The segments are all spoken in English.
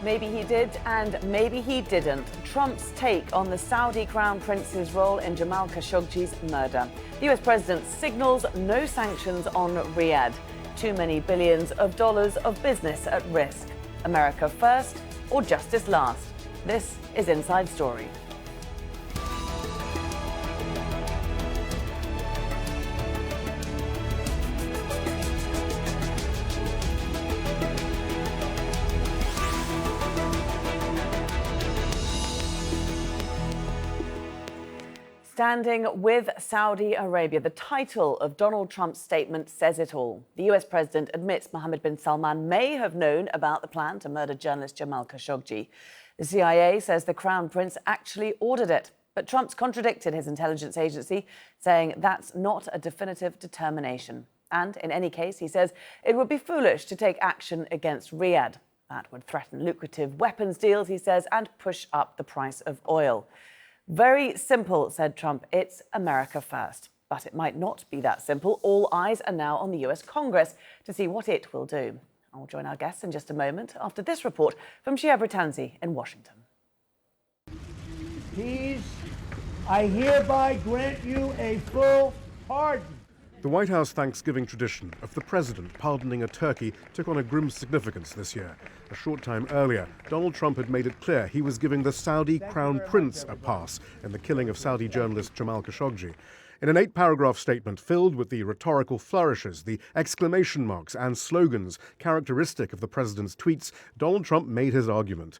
Maybe he did and maybe he didn't. Trump's take on the Saudi Crown Prince's role in Jamal Khashoggi's murder. The US president signals no sanctions on Riyadh. Too many billions of dollars of business at risk. America first or justice last? This is Inside Story. Standing with Saudi Arabia, the title of Donald Trump's statement says it all. The US president admits Mohammed bin Salman may have known about the plan to murder journalist Jamal Khashoggi. The CIA says the Crown Prince actually ordered it, but Trump's contradicted his intelligence agency, saying that's not a definitive determination. And in any case, he says it would be foolish to take action against Riyadh. That would threaten lucrative weapons deals, he says, and push up the price of oil. Very simple, said Trump. It's America first. But it might not be that simple. All eyes are now on the US Congress to see what it will do. I'll join our guests in just a moment after this report from Shia Britanzi in Washington. I hereby grant you a full pardon. The White House Thanksgiving tradition of the president pardoning a turkey took on a grim significance this year. A short time earlier, Donald Trump had made it clear he was giving the Saudi Crown Prince a pass in the killing of Saudi journalist Jamal Khashoggi. In an 8-paragraph statement filled with the rhetorical flourishes, the exclamation marks and slogans characteristic of the president's tweets, Donald Trump made his argument.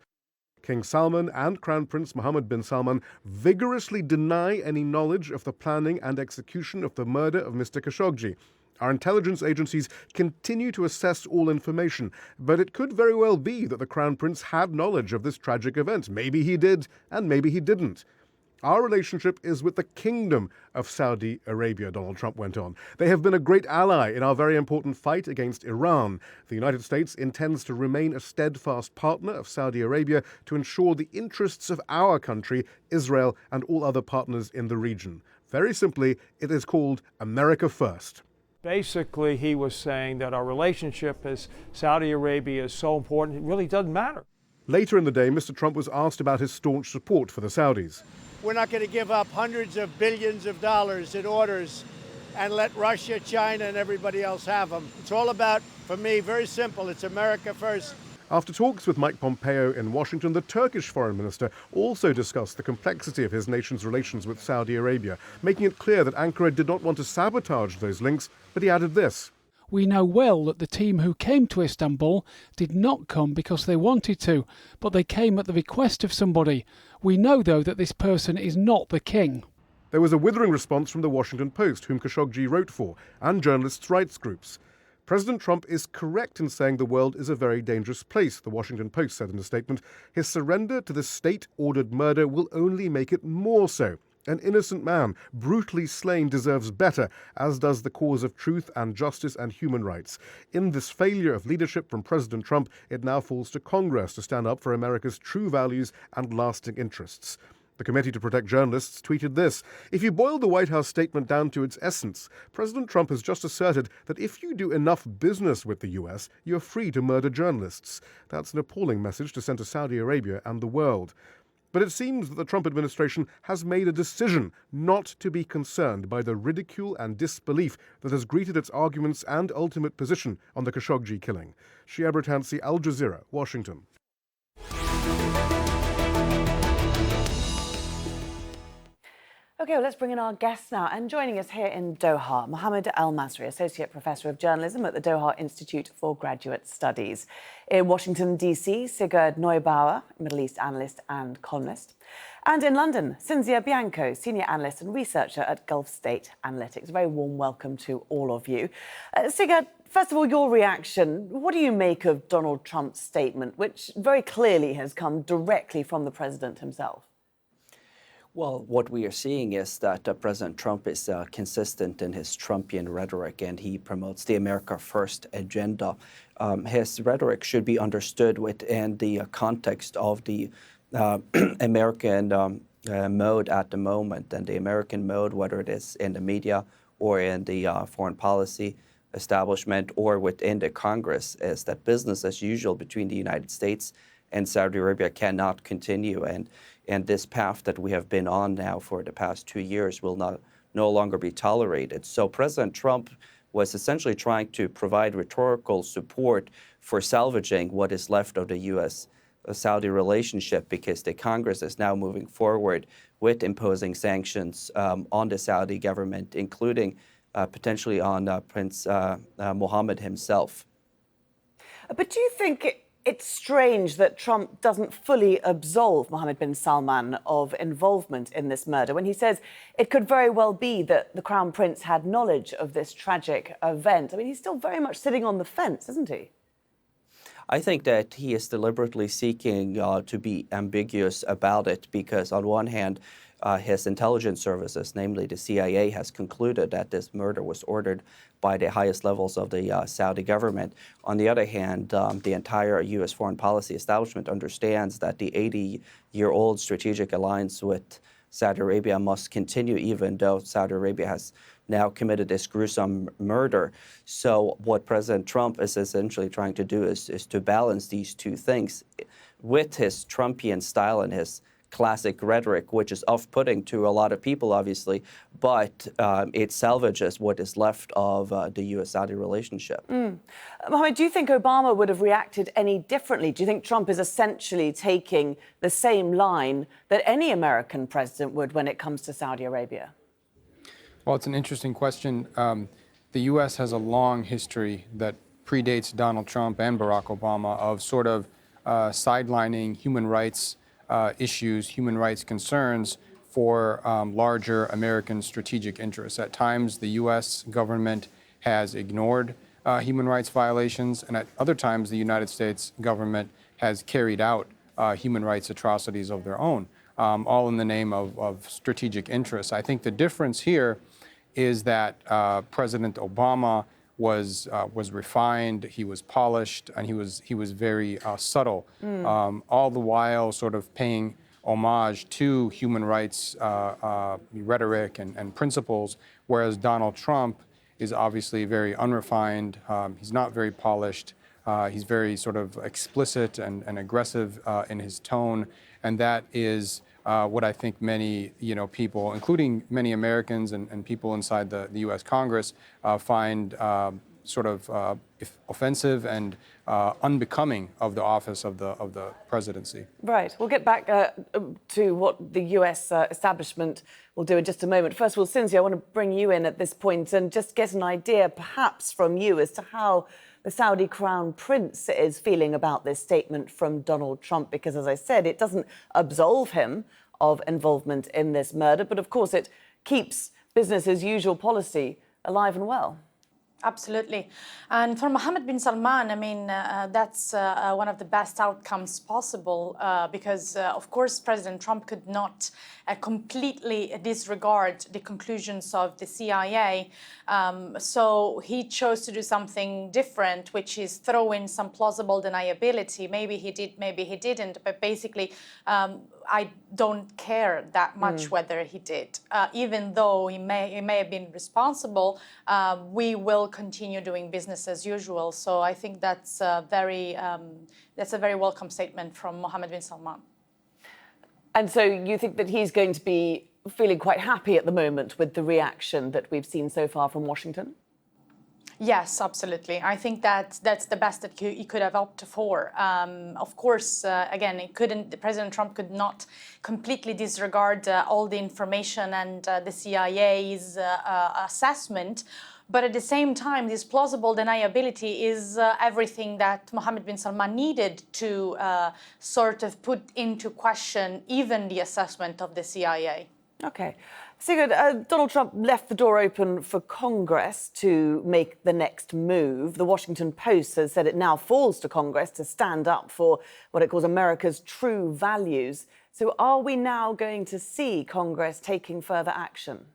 King Salman and Crown Prince Mohammed bin Salman vigorously deny any knowledge of the planning and execution of the murder of Mr. Khashoggi. Our intelligence agencies continue to assess all information, but it could very well be that the Crown Prince had knowledge of this tragic event. Maybe he did, and maybe he didn't. Our relationship is with the Kingdom of Saudi Arabia, Donald Trump went on. They have been a great ally in our very important fight against Iran. The United States intends to remain a steadfast partner of Saudi Arabia to ensure the interests of our country, Israel, and all other partners in the region. Very simply, it is called America First. Basically, he was saying that our relationship as Saudi Arabia is so important, it really doesn't matter. Later in the day, Mr. Trump was asked about his staunch support for the Saudis. We're not going to give up hundreds of billions of dollars in orders and let Russia, China, and everybody else have them. It's all about, for me, very simple. It's America first. After talks with Mike Pompeo in Washington, the Turkish foreign minister also discussed the complexity of his nation's relations with Saudi Arabia, making it clear that Ankara did not want to sabotage those links, but he added this. We know well that the team who came to Istanbul did not come because they wanted to, but they came at the request of somebody. We know, though, that this person is not the king. There was a withering response from the Washington Post, whom Khashoggi wrote for, and journalists' rights groups. President Trump is correct in saying the world is a very dangerous place, the Washington Post said in a statement. His surrender to the state-ordered murder will only make it more so. An innocent man, brutally slain, deserves better, as does the cause of truth and justice and human rights. In this failure of leadership from President Trump, it now falls to Congress to stand up for America's true values and lasting interests. The Committee to Protect Journalists tweeted this. If you boil the White House statement down to its essence, President Trump has just asserted that if you do enough business with the US, you're free to murder journalists. That's an appalling message to send to Saudi Arabia and the world. But it seems that the Trump administration has made a decision not to be concerned by the ridicule and disbelief that has greeted its arguments and ultimate position on the Khashoggi killing. Shia Britanzi, Al Jazeera, Washington. OK, well, let's bring in our guests now. And joining us here in Doha, Mohammed Elmasry, Associate Professor of Journalism at the Doha Institute for Graduate Studies. In Washington, D.C., Sigurd Neubauer, Middle East Analyst and Columnist. And in London, Cinzia Bianco, Senior Analyst and Researcher at Gulf State Analytics. A very warm welcome to all of you. Sigurd, first of all, your reaction. What do you make of Donald Trump's statement, which very clearly has come directly from the president himself? Well, what we are seeing is that President Trump is consistent in his Trumpian rhetoric, and he promotes the America First agenda. His rhetoric should be understood within the context of the American mode at the moment. And the American mode, whether it is in the media or in the foreign policy establishment or within the Congress, is that business as usual between the United States and Saudi Arabia cannot continue. And this path that we have been on now for the past 2 years will no longer be tolerated. So President Trump was essentially trying to provide rhetorical support for salvaging what is left of the U.S.-Saudi relationship, because the Congress is now moving forward with imposing sanctions on the Saudi government, including potentially on Prince Mohammed himself. But do you think it's strange that Trump doesn't fully absolve Mohammed bin Salman of involvement in this murder when he says it could very well be that the Crown Prince had knowledge of this tragic event? I mean, he's still very much sitting on the fence, isn't he? I think that he is deliberately seeking to be ambiguous about it, because on one hand, his intelligence services, namely the CIA, has concluded that this murder was ordered by the highest levels of the Saudi government. On the other hand, the entire U.S. foreign policy establishment understands that the 80-year-old strategic alliance with Saudi Arabia must continue, even though Saudi Arabia has now committed this gruesome murder. So what President Trump is essentially trying to do is to balance these two things with his Trumpian style and his classic rhetoric, which is off-putting to a lot of people, obviously, but it salvages what is left of the U.S.-Saudi relationship. Mohammed, do you think Obama would have reacted any differently? Do you think Trump is essentially taking the same line that any American president would when it comes to Saudi Arabia? Well, it's an interesting question. The U.S. has a long history that predates Donald Trump and Barack Obama of sort of sidelining human rights issues, human rights concerns for larger American strategic interests. At times, the U.S. government has ignored human rights violations, and at other times, the United States government has carried out human rights atrocities of their own, all in the name of strategic interests. I think the difference here is that President Obama was refined, he was polished, and he was very subtle, all the while sort of paying homage to human rights rhetoric and principles, whereas Donald Trump is obviously very unrefined, he's not very polished, he's very sort of explicit and aggressive in his tone, and that is what I think many people, including many Americans and people inside the U.S. Congress, find sort of offensive and unbecoming of the office of the presidency. Right. We'll get back to what the U.S. Establishment will do in just a moment. First of all, Cinzia, I want to bring you in at this point and just get an idea, perhaps from you, as to how the Saudi Crown Prince is feeling about this statement from Donald Trump, because, as I said, it doesn't absolve him of involvement in this murder, but, of course, it keeps business as usual policy alive and well. Absolutely. And for Mohammed bin Salman, I mean, that's one of the best outcomes possible because, of course, President Trump could not completely disregard the conclusions of the CIA. So he chose to do something different, which is throw in some plausible deniability. Maybe he did, maybe he didn't. But basically, I don't care that much whether he did. Even though he may have been responsible, we will continue doing business as usual. So I think that's a very welcome statement from Mohammed bin Salman. And so you think that he's going to be feeling quite happy at the moment with the reaction that we've seen so far from Washington? Yes, absolutely. I think that's the best that he could have opted for. Of course, again, President Trump could not completely disregard all the information and the CIA's assessment. But at the same time, this plausible deniability is everything that Mohammed bin Salman needed to sort of put into question even the assessment of the CIA. OK. Sigurd, Donald Trump left the door open for Congress to make the next move. The Washington Post has said it now falls to Congress to stand up for what it calls America's true values. So are we now going to see Congress taking further action?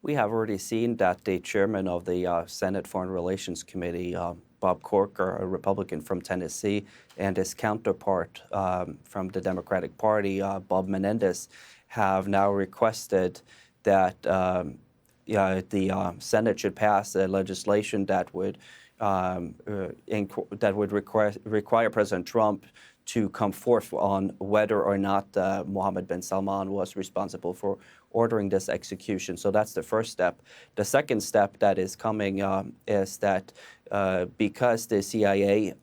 We have already seen that the chairman of the Senate Foreign Relations Committee, Bob Corker, a Republican from Tennessee, and his counterpart from the Democratic Party, Bob Menendez, have now requested that the Senate should pass a legislation that would require President Trump to come forth on whether or not Mohammed bin Salman was responsible for ordering this execution. So that's the first step. The second step that is coming is that because the CIA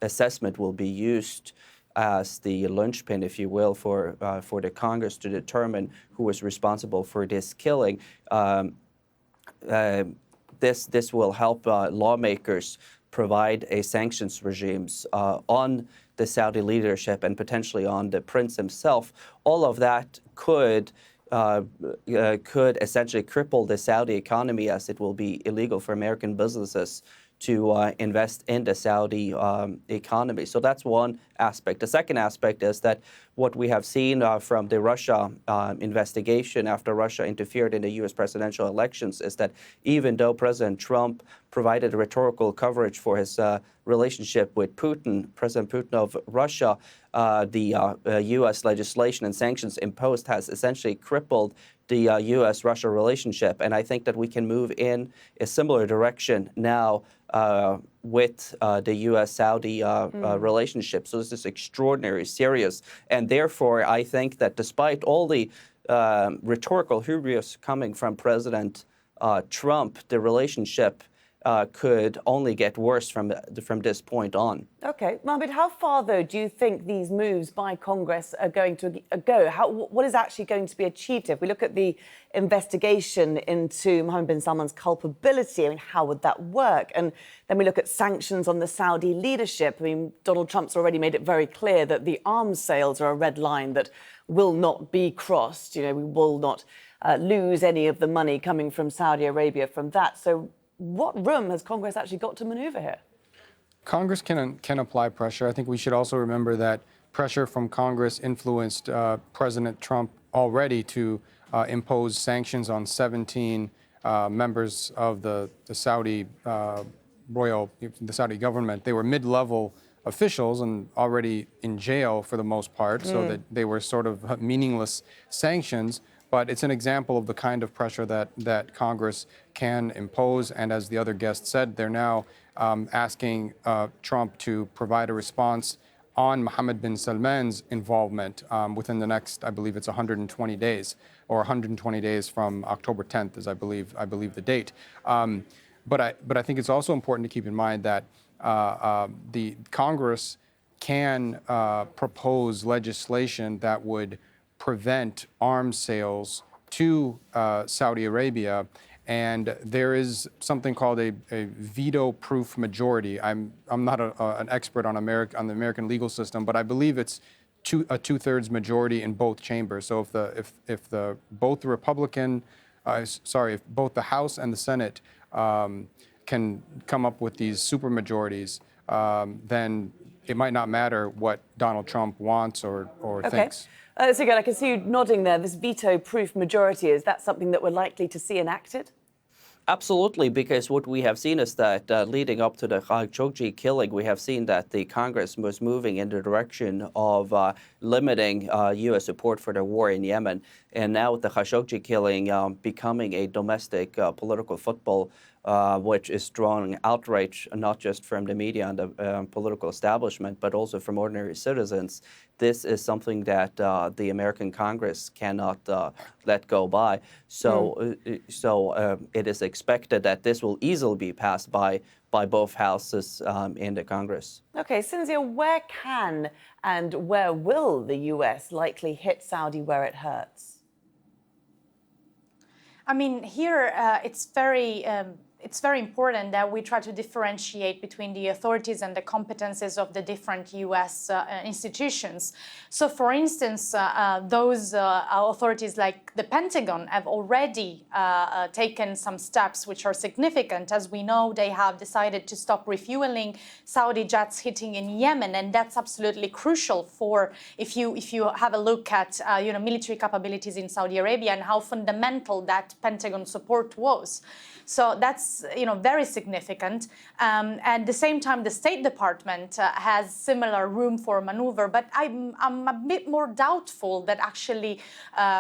assessment will be used as the linchpin, if you will, for the Congress to determine who was responsible for this killing, this will help lawmakers provide a sanctions regimes on the Saudi leadership and potentially on the prince himself. All of that could essentially cripple the Saudi economy, as it will be illegal for American businesses to invest in the Saudi economy. So that's one aspect. The second aspect is that what we have seen from the Russia investigation after Russia interfered in the U.S. presidential elections is that even though President Trump provided rhetorical coverage for his relationship with Putin, President Putin of Russia, the U.S. legislation and sanctions imposed has essentially crippled the U.S.-Russia relationship. And I think that we can move in a similar direction now with the U.S.-Saudi relationship. So this is extraordinarily serious. And therefore, I think that despite all the rhetorical hubris coming from President Trump, the relationship could only get worse from this point on. Okay. Mohamad, how far, though, do you think these moves by Congress are going to go? What is actually going to be achieved? If we look at the investigation into Mohammed bin Salman's culpability, I mean, how would that work? And then we look at sanctions on the Saudi leadership. I mean, Donald Trump's already made it very clear that the arms sales are a red line that will not be crossed. You know, we will not lose any of the money coming from Saudi Arabia from that. So what room has Congress actually got to maneuver here? Congress can apply pressure. I think we should also remember that pressure from Congress influenced President Trump already to impose sanctions on 17 members of the Saudi the Saudi government. They were mid-level officials and already in jail for the most part, so that they were sort of meaningless sanctions. But it's an example of the kind of pressure that Congress can impose. And as the other guest said, they're now asking Trump to provide a response on Mohammed bin Salman's involvement within the next, I believe it's 120 days, or 120 days from October 10th, is I believe the date. But I think it's also important to keep in mind that the Congress can propose legislation that would prevent arms sales to Saudi Arabia, and there is something called a veto-proof majority. I'm not an expert on the American legal system, but I believe it's a two-thirds majority in both chambers. So if both the House and the Senate can come up with these supermajorities, then it might not matter what Donald Trump wants or thinks. Sigurd, I can see you nodding there. This veto-proof majority, is that something that we're likely to see enacted? Absolutely, because what we have seen is that leading up to the Khashoggi killing, we have seen that the Congress was moving in the direction of limiting U.S. support for the war in Yemen. And now with the Khashoggi killing becoming a domestic political football, which is drawing outrage not just from the media and the political establishment, but also from ordinary citizens. This is something that the American Congress cannot let go by. So, it is expected that this will easily be passed by both houses in the Congress. Okay, Cinzia, where can and where will the U.S. likely hit Saudi where it hurts? I mean, here it's very important that we try to differentiate between the authorities and the competences of the different U.S. institutions. So, for instance, those authorities like the Pentagon have already taken some steps which are significant. As we know, they have decided to stop refueling Saudi jets hitting in Yemen, and that's absolutely crucial for if you have a look at military capabilities in Saudi Arabia and how fundamental that Pentagon support was. So that's that's very significant. At the same time, the State Department has similar room for maneuver, but I'm a bit more doubtful that actually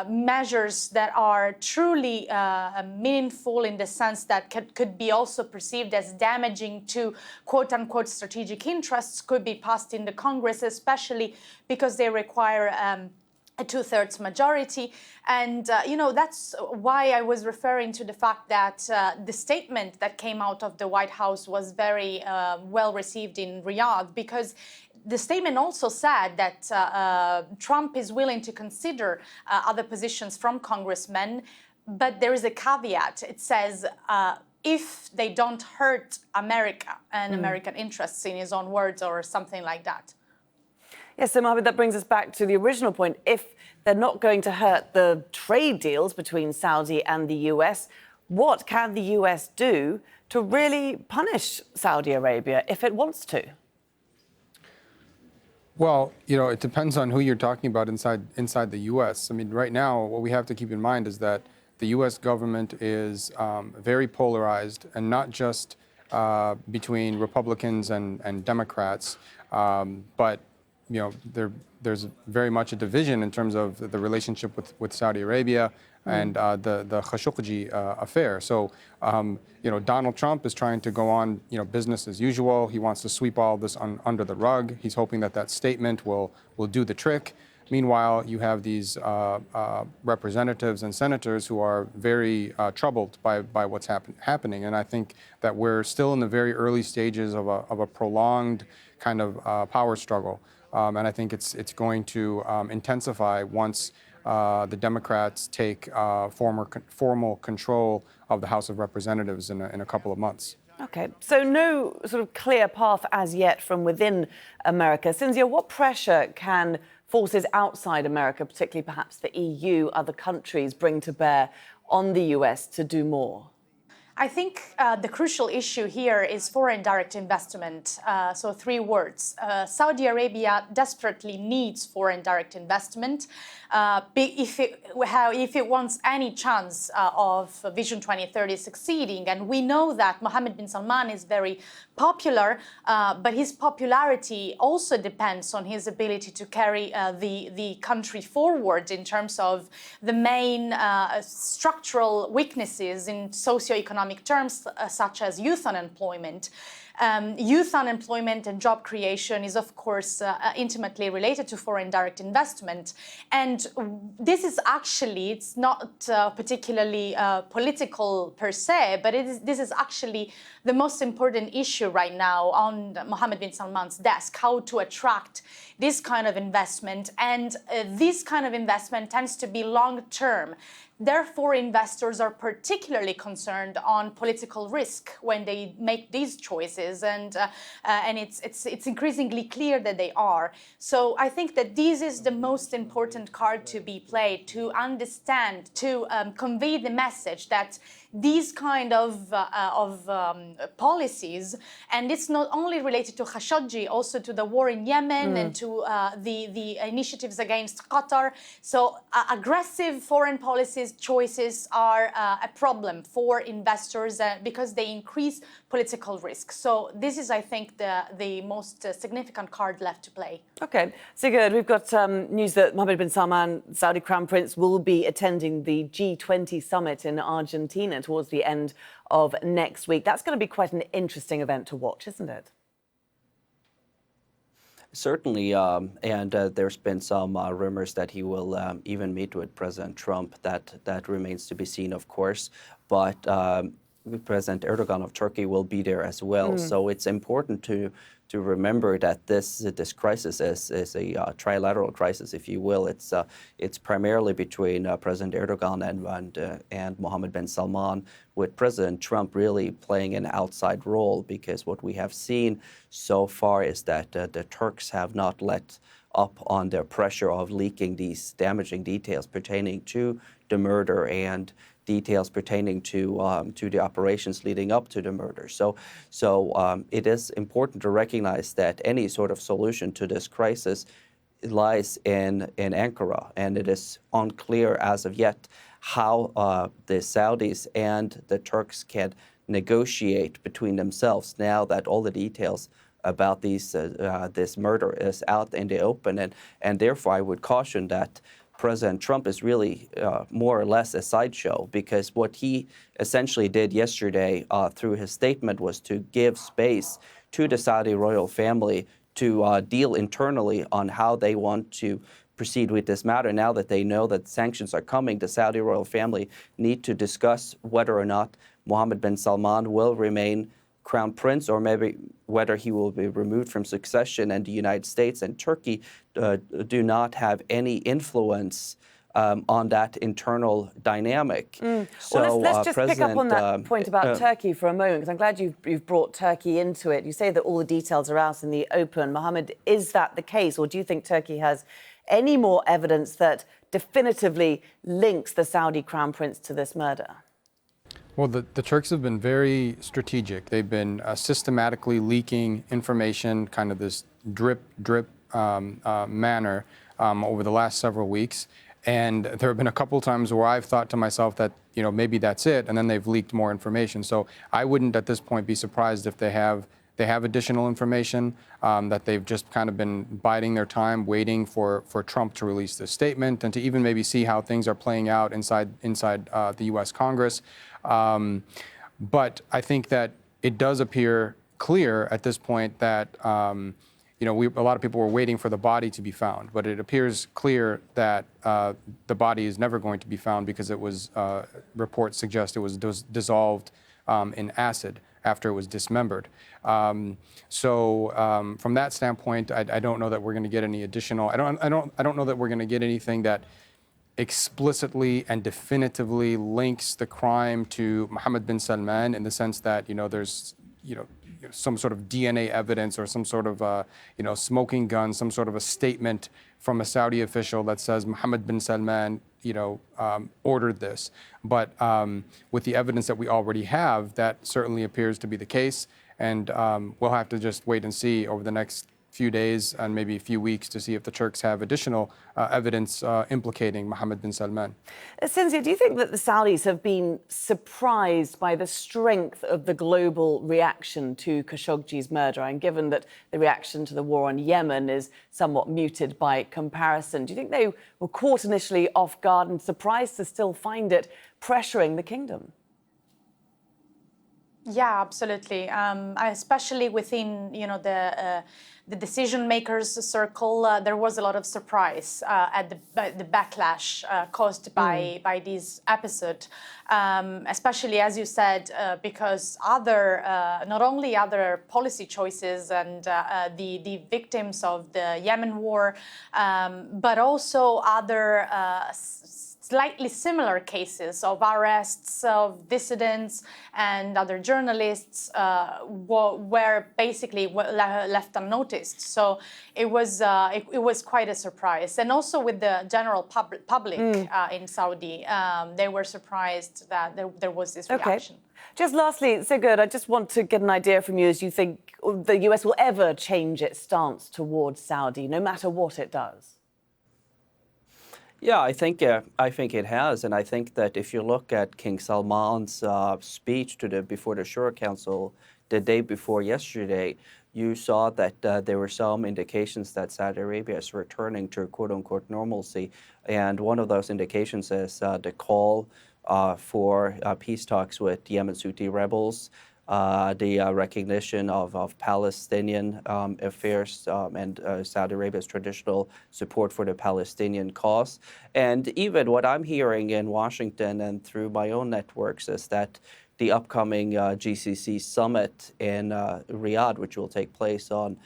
measures that are truly meaningful in the sense that could be also perceived as damaging to quote-unquote strategic interests could be passed in the Congress, especially because they require a two-thirds majority. And, that's why I was referring to the fact that the statement that came out of the White House was very well received in Riyadh, because the statement also said that Trump is willing to consider other positions from congressmen, but there is a caveat. It says, if they don't hurt America and American interests, in his own words, or something like that. Yes, so Mohamad, that brings us back to the original point. If they're not going to hurt the trade deals between Saudi and the US, what can the US do to really punish Saudi Arabia if it wants to? Well, it depends on who you're talking about inside the U.S. I mean, right now, what we have to keep in mind is that the U.S. government is very polarized, and not just between Republicans and Democrats, but there's very much a division in terms of the relationship with Saudi Arabia and the Khashoggi affair. So, Donald Trump is trying to go on, business as usual. He wants to sweep all this under the rug. He's hoping that statement will do the trick. Meanwhile, you have these representatives and senators who are very troubled by what's happening. And I think that we're still in the very early stages of a prolonged kind of power struggle. And I think it's going to intensify once the Democrats take formal control of the House of Representatives in a couple of months. OK, so no sort of clear path as yet from within America. Cinzia, what pressure can forces outside America, particularly perhaps the EU, other countries, bring to bear on the US to do more? I think the crucial issue here is foreign direct investment. So 3 words. Saudi Arabia desperately needs foreign direct investment if it wants any chance of Vision 2030 succeeding. And we know that Mohammed bin Salman is very popular, but his popularity also depends on his ability to carry the country forward in terms of the main structural weaknesses in socioeconomic terms, such as youth unemployment. Youth unemployment and job creation is, of course, intimately related to foreign direct investment. And this is actually, it's not particularly political per se, but this is actually the most important issue right now on Mohammed bin Salman's desk, how to attract this kind of investment. And this kind of investment tends to be long-term. Therefore, investors are particularly concerned on political risk when they make these choices, and it's increasingly clear that they are. So I think that this is the most important card to be played, to understand, to convey the message that these kind of policies, and it's not only related to Khashoggi, also to the war in Yemen and to the initiatives against Qatar. So aggressive foreign policies choices are a problem for investors because they increase political risk. So this is, I think, the most significant card left to play. OK. Sigurd, we've got news that Mohammed bin Salman, Saudi Crown Prince, will be attending the G20 Summit in Argentina towards the end of next week. That's going to be quite an interesting event to watch, isn't it? Certainly, and there's been some rumors that he will even meet with President Trump. That remains to be seen, of course. But President Erdogan of Turkey will be there as well. So it's important to remember that this crisis is a trilateral crisis, if you will. It's primarily between President Erdogan and Mohammed bin Salman, with President Trump really playing an outside role, because what we have seen so far is that the Turks have not let up on their pressure of leaking these damaging details pertaining to the murder and details pertaining to the operations leading up to the murder. So it is important to recognize that any sort of solution to this crisis lies in Ankara, and it is unclear as of yet how the Saudis and the Turks can negotiate between themselves now that all the details about this murder is out in the open. And therefore, I would caution that President Trump is really more or less a sideshow, because what he essentially did yesterday through his statement was to give space to the Saudi royal family to deal internally on how they want to proceed with this matter. Now that they know that sanctions are coming, the Saudi royal family need to discuss whether or not Mohammed bin Salman will remain crown prince, or maybe whether he will be removed from succession. And the United States and Turkey do not have any influence on that internal dynamic. So, well, let's just pick up on that point about Turkey for a moment, because I'm glad you've brought Turkey into it. You say that all the details are out in the open. Mohammed, is that the case, or do you think Turkey has any more evidence that definitively links the Saudi crown prince to this murder? Well, the Turks have been very strategic. They've been systematically leaking information, kind of this drip manner over the last several weeks. And there have been a couple times where I've thought to myself that, maybe that's it, and then they've leaked more information. So I wouldn't at this point be surprised if they have additional information, that they've just kind of been biding their time, waiting for Trump to release this statement and to even maybe see how things are playing out inside the U.S. Congress. But I think that it does appear clear at this point that a lot of people were waiting for the body to be found, but it appears clear that the body is never going to be found, because it was reports suggest it was dissolved in acid after it was dismembered. So from that standpoint, I don't know that we're going to get any additional. I don't know that we're going to get anything that explicitly and definitively links the crime to Mohammed bin Salman, in the sense that there's some sort of DNA evidence or some sort of smoking gun, some sort of a statement from a Saudi official that says Mohammed bin Salman ordered this. But with the evidence that we already have, that certainly appears to be the case. And we'll have to just wait and see over the next few days and maybe a few weeks to see if the Turks have additional evidence implicating Mohammed bin Salman. Cinzia, do you think that the Saudis have been surprised by the strength of the global reaction to Khashoggi's murder? And given that the reaction to the war on Yemen is somewhat muted by comparison, do you think they were caught initially off guard and surprised to still find it pressuring the kingdom? Yeah, absolutely. Especially within, the decision makers circle, there was a lot of surprise at the backlash caused by this episode, especially, as you said, because not only other policy choices and the victims of the Yemen war, but also other slightly similar cases of arrests of dissidents and other journalists were basically left unnoticed. So it was quite a surprise. And also with the general public in Saudi, they were surprised that there was this reaction. Just lastly, Sigurd, I just want to get an idea from you, as you think the US will ever change its stance towards Saudi, no matter what it does? Yeah, I think it has, and I think that if you look at King Salman's speech before the Shura Council the day before yesterday, you saw that there were some indications that Saudi Arabia is returning to quote-unquote normalcy, and one of those indications is the call for peace talks with Yemen's Houthi rebels, the recognition of Palestinian affairs and Saudi Arabia's traditional support for the Palestinian cause. And even what I'm hearing in Washington and through my own networks is that the upcoming GCC Summit in Riyadh, which will take place on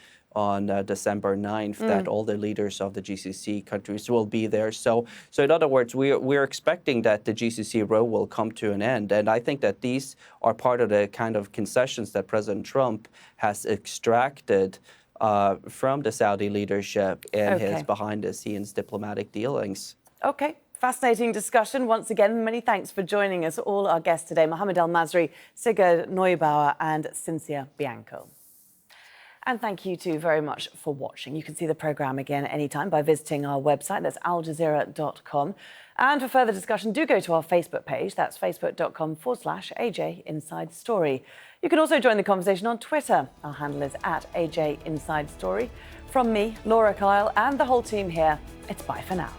December 9th, that all the leaders of the GCC countries will be there. So in other words, we're expecting that the GCC row will come to an end. And I think that these are part of the kind of concessions that President Trump has extracted from the Saudi leadership in his behind-the-scenes diplomatic dealings. Okay. Fascinating discussion. Once again, many thanks for joining us, all our guests today, Mohammed Elmasry, Sigurd Neubauer and Cinzia Bianco. And thank you too very much for watching. You can see the programme again anytime by visiting our website. That's aljazeera.com. And for further discussion, do go to our Facebook page. That's facebook.com/AJ Inside Story. You can also join the conversation on Twitter. Our handle is @AJ Inside Story. From me, Laura Kyle, and the whole team here, it's bye for now.